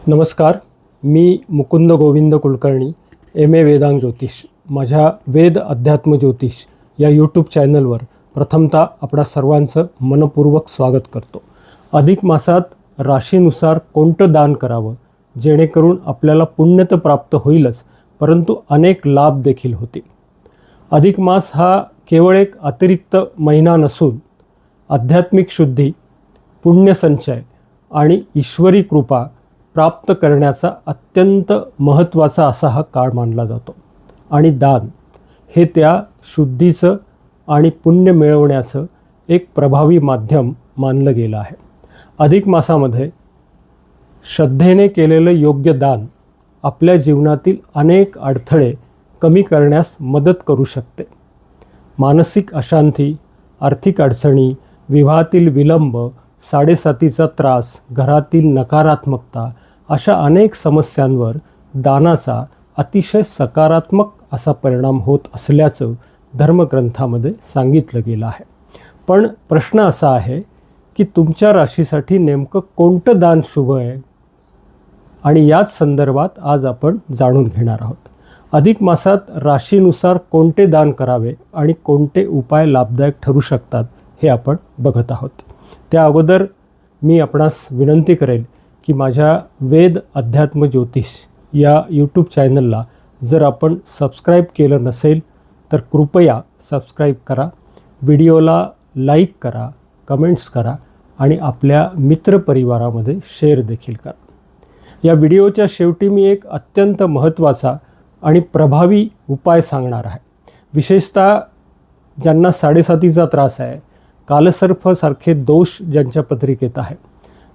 नमस्कार. मी मुकुंद गोविंद कुलकर्णी, एम.ए. वेदांग ज्योतिष. माझ्या वेद अध्यात्म ज्योतिष या यूट्यूब चॅनलवर प्रथमतः आपणा सर्वांचं मनपूर्वक स्वागत करतो. अधिक मासात राशीनुसार कोणतं दान करावं जेणेकरून आपल्याला पुण्य तर प्राप्त होईलच, परंतु अनेक लाभ देखील होतील. अधिक मास हा केवळ एक अतिरिक्त महिना नसून आध्यात्मिक शुद्धी, पुण्यसंचय आणि ईश्वरी कृपा प्राप्त करण्याचा अत्यंत महत्त्वाचा असा हा काळ मानला जातो. आणि दान हे त्या शुद्धीचं आणि पुण्य मिळवण्याचं एक प्रभावी माध्यम मानलं गेलं आहे. अधिक मासामध्ये श्रद्धेने केलेलं योग्य दान आपल्या जीवनातील अनेक अडथळे कमी करण्यास मदत करू शकते. मानसिक अशांती, आर्थिक अडचणी, विवाहातील विलंब, साडेसातीचा त्रास, घरातील नकारात्मकता अशा अनेक समस्यांवर दानाचा अतिशय सकारात्मक असा परिणाम होत असल्याचं धर्मग्रंथामध्ये सांगितलं गेलं आहे. पण प्रश्न असा आहे की तुमच्या राशीसाठी नेमकं कोणतं दान शुभ आहे, आणि याच संदर्भात आज आपण जाणून घेणार आहोत. अधिक मासात राशीनुसार कोणते दान करावे आणि कोणते उपाय लाभदायक ठरू शकतात हे आपण बघत आहोत. त्या अगोदर मी आपणास विनंती करेल की माझ्या वेद अध्यात्म ज्योतिष या यूट्यूब चॅनलला जर आपण सबस्क्राईब केलं नसेल तर कृपया सबस्क्राईब करा, व्हिडिओला लाईक करा, कमेंट्स करा आणि आपल्या मित्रपरिवारामध्ये शेअर देखील करा. या व्हिडिओच्या शेवटी मी एक अत्यंत महत्त्वाचा आणि प्रभावी उपाय सांगणार आहे. विशेषतः ज्यांना साडेसातीचा त्रास आहे, कालसर्पसारखे दोष ज्यांच्या पत्रिकेत आहे,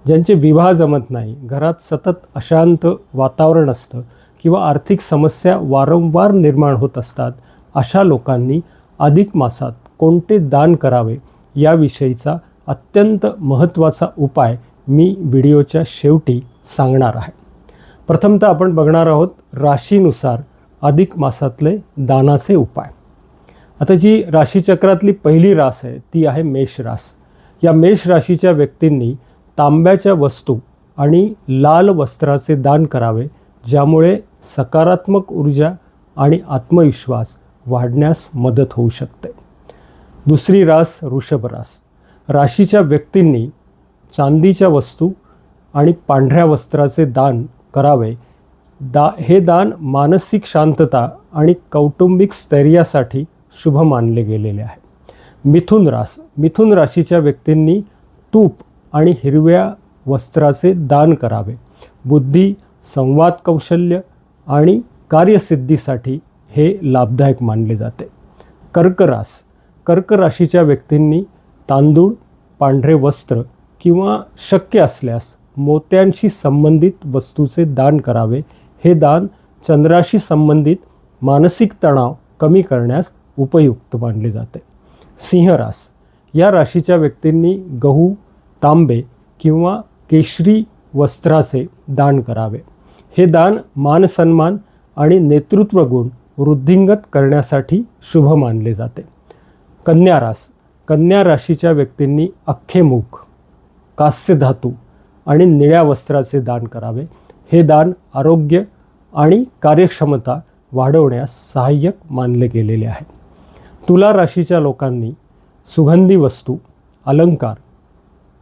ज्यांचे विवाह जमत नाही, घरात सतत अशांत वातावरण असतं किंवा आर्थिक समस्या वारंवार निर्माण होत असतात, अशा लोकांनी अधिक मासात कोणते दान करावे याविषयीचा अत्यंत महत्त्वाचा उपाय मी व्हिडिओच्या शेवटी सांगणार आहे. प्रथमतः आपण बघणार आहोत राशीनुसार अधिक मासातले दानाचे उपाय. आता जी राशीचक्रातली पहिली रास आहे ती आहे मेष रास. या मेष राशीच्या व्यक्तींनी तांब्याच्या वस्तू आणि लाल वस्त्राचे दान करावे, ज्यामुळे सकारात्मक ऊर्जा आणि आत्मविश्वास वाढण्यास मदत होऊ शकते. दुसरी रास वृषभ रास. राशीच्या व्यक्तींनी चांदीच्या वस्तू आणि पांढऱ्या वस्त्राचे दान करावे. हे दान मानसिक शांतता आणि कौटुंबिक स्थैर्यासाठी शुभ मानले गेलेले आहे. मिथुन रास. मिथुन राशीच्या व्यक्तींनी तूप आणि हिरव्या वस्त्राचे दान करावे. बुद्धी, संवाद कौशल्य आणि कार्यसिद्धीसाठी हे लाभदायक मानले जाते. कर्क रास. कर्क राशीच्या व्यक्तींनी तांदूळ, पांढरे वस्त्र किंवा शक्य असल्यास मोत्यांशी संबंधित वस्तूचे दान करावे. हे दान चंद्राशी संबंधित मानसिक तणाव कमी करण्यास उपयुक्त मानले जाते. सिंह रास. या राशीच्या व्यक्तींनी गहू, तांबे किंवा केशरी वस्त्राचे दान करावे. हे दान मानसन्मान आणि नेतृत्व गुण वृद्धिंगत करण्यासाठी शुभ मानले जाते. कन्या रास. कन्या राशीच्या व्यक्तींनी अख्खे मूग, कांस्य धातू आणि निळ्या वस्त्राचे दान करावे. हे दान आरोग्य आणि कार्यक्षमता वाढवण्यास सहाय्यक मानले गेलेले आहे. तुला राशीच्या लोकांनी सुगंधी वस्तू, अलंकार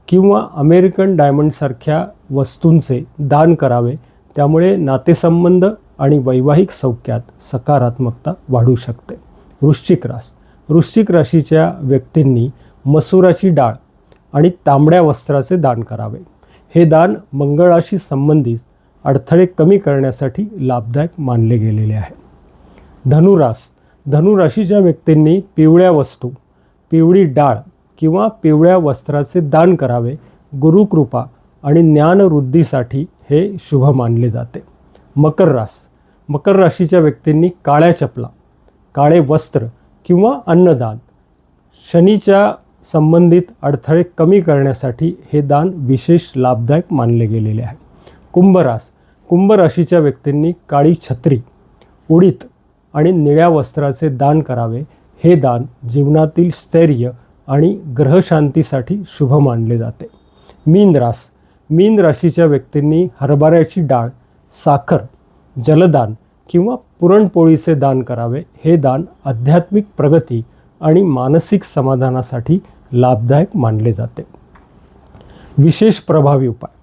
किंवा अमेरिकन डायमंडसारख्या वस्तूंचे दान करावे. त्यामुळे नातेसंबंध आणि वैवाहिक सौख्यात सकारात्मकता वाढू शकते. वृश्चिक रास. वृश्चिक राशीच्या व्यक्तींनी मसुराची डाळ आणि तांबड्या वस्त्राचे दान करावे. हे दान मंगळाशी संबंधित अडथळे कमी करण्यासाठी लाभदायक मानले गेलेले आहे. धनुरास. धनुराशीच्या व्यक्तींनी पिवळ्या वस्तू, पिवळी डाळ किंवा पिवळ्या वस्त्राचे दान करावे. गुरुकृपा आणि ज्ञानवृद्धीसाठी हे शुभ मानले जाते. मकर रास. मकर राशीच्या व्यक्तींनी काळ्या चपला, काळे वस्त्र किंवा अन्नदान, शनीच्या संबंधित अडथळे कमी करण्यासाठी हे दान विशेष लाभदायक मानले गेलेले आहे. कुंभ रास. कुंभ राशीच्या व्यक्तींनी काळी छत्री, उडीद आणि निळ्या वस्त्राचे दान करावे. हे दान जीवनातील स्थैर्य आणि ग्रहशांतीसाठी शुभ मानले जाते. मीन रास. मीन राशीच्या व्यक्तींनी हरभऱ्याची डाळ, साखर, जलदान किंवा पुरणपोळीचे दान करावे. हे दान आध्यात्मिक प्रगती आणि मानसिक समाधानासाठी लाभदायक मानले जाते. विशेष प्रभावी उपाय.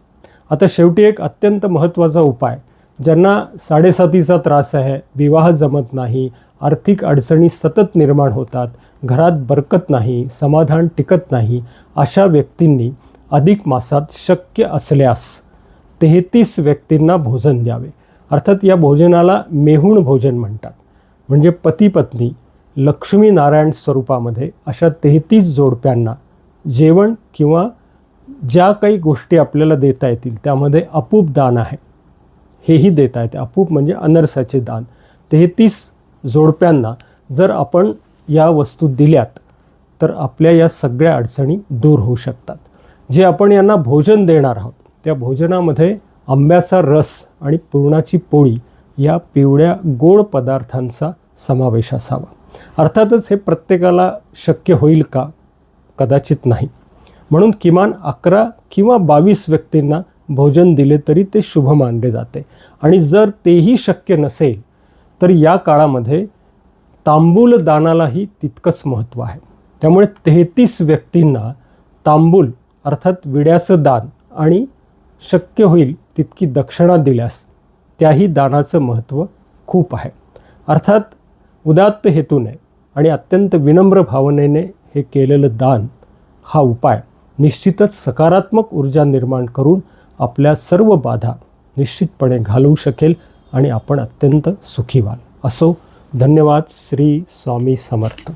आता शेवटी एक अत्यंत महत्त्वाचा उपाय, ज्यांना साडेसातीचा त्रास आहे, विवाह जमत नाही, आर्थिक अडचणी सतत निर्माण होतात, घरात बरकत नाही, समाधान टिकत नाही, अशा व्यक्तींनी अधिक मासात शक्य असल्यास 33 व्यक्तींना भोजन द्यावे. अर्थात या भोजनाला मेहुण भोजन म्हणतात. म्हणजे पती पत्नी लक्ष्मीनारायण स्वरूपामध्ये अशा 33 जोडप्यांना जेवण किंवा ज्या काही गोष्टी आपल्याला देता येतील त्यामध्ये अपूप दान आहे, हेही देता येते. अपूप म्हणजे अनरसाचे दान. 33 जोडप्यांना जर आपण या वस्तू दिल्यात तर आपल्या या सगळ्या अडचणी दूर होऊ शकतात. जे आपण यांना भोजन देणार आहोत त्या भोजनामध्ये आंब्याचा रस आणि पुरणाची पोळी या पिवळ्या गोड पदार्थांचा समावेश असावा. अर्थातच हे प्रत्येकाला शक्य होईल का? कदाचित नाही. म्हणून किमान 11 किंवा 22 व्यक्तींना भोजन दिले तरी ते शुभ मानले जाते. आणि जर तेही शक्य नसेल तर या काळामध्ये तांबूल दानालाही तितकंच महत्त्व आहे. त्यामुळे 33 व्यक्तींना तांबूल अर्थात विड्याचं दान आणि शक्य होईल तितकी दक्षिणा दिल्यास त्याही दानाचं महत्त्व खूप आहे. अर्थात उदात्त हेतूने आणि अत्यंत विनम्र भावनेने हे केलेलं दान, हा उपाय निश्चितच सकारात्मक ऊर्जा निर्माण करून आपल्या सर्व बाधा निश्चितपणे घालवू शकेल आणि आपण अत्यंत सुखी व्हाल. असो. धन्यवाद. श्री स्वामी समर्थ.